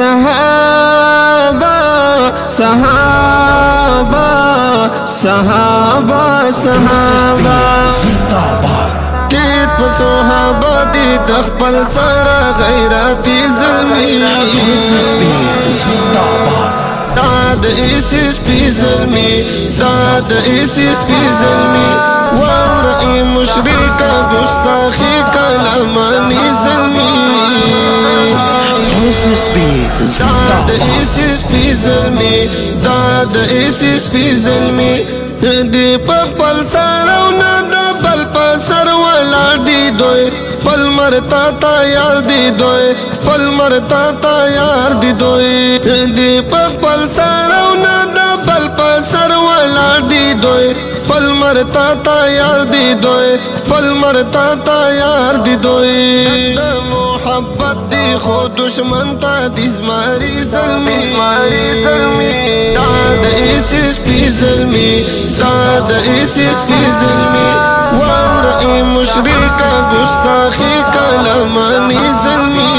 صحابہ صحابہ صحابہ صحابہ تیت په صحابہ دی د خپل سره غیرتی زلمی داد ایسی سپی زلمی داد ایسی سپی زلمی وارئی مشرکا گستاخی کلمانی زلمی داد ایسی سپی زلمی داد ایسی سپی زلمی دی پخپل سرونه د بل په سر ولاړ دی دوی پل مرتا تیار دی دوی پل مرتا تیار دی دوی دی پخپل سرونه د بل په سر ولاړ دی دوی پل مرتا تیار دی دوی پل مرتا تیار دی دوی محبت دی خو دشمن تا دی زماری زلمی داد ایسی سپی زلمی داد ایسی سپی زلمی وارئی مشرکا گستاخی کلمانی زلمی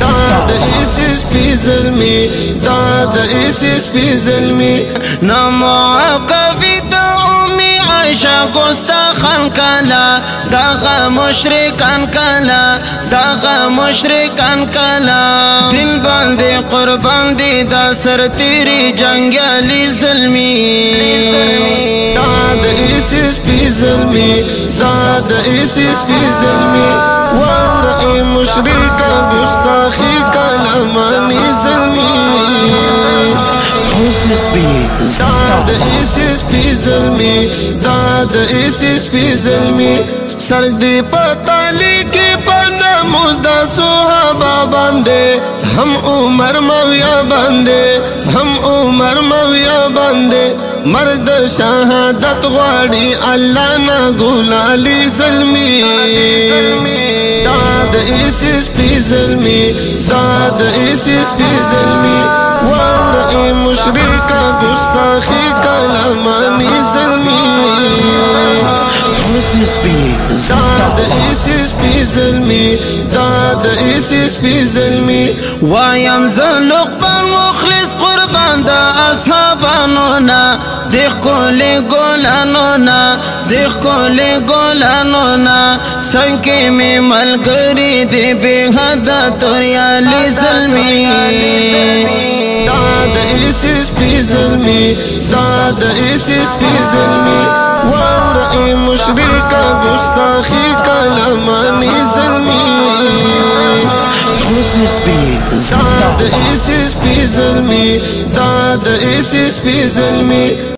داد ایسی سپی زلمی داد ایسی سپی زلمی نموقفی تعمی عائشہ گستاخان کلا داغا مشرکان کلا داغا مشرکان کلا دل باندې قربان دی دا سر تیری جنگیالی ظلمی داد ایسی سپی ظلمی داد ایسی سپی ظلمی وارئی مشرکا گستاخی کلمانی ظلمی داد ایسی سپی ظلمی داد ایسی سپی ظلمی سر دی پتالی کی پناموز دا صحابہ باندے ہم عمر مویا باندے ہم عمر مویا باندے مرد شہادت غواړي اللہ نا گلالی ظلمی داد ایسی سپی ظلمی داد ایسی سپی ظلمی وارئی مشرکا گستاخی کلمانی ظلمی داد ایسی سپی ظلمی داد ایسی سپی ظلمی وایم زلقبان مخلص قربان دا اصحابانونا دیخ کولی گولانونا دیخ کولی گولانونا سنکی میں ملگری دی بے حد توریالی ظلمی داد ایسی سپی ظلمی داد ایسی سپی ظلمی وارئی مشرکا گستاخی کلمانی ظلمی داد ایسی سپی ظلمی داد ایسی سپی ظلمی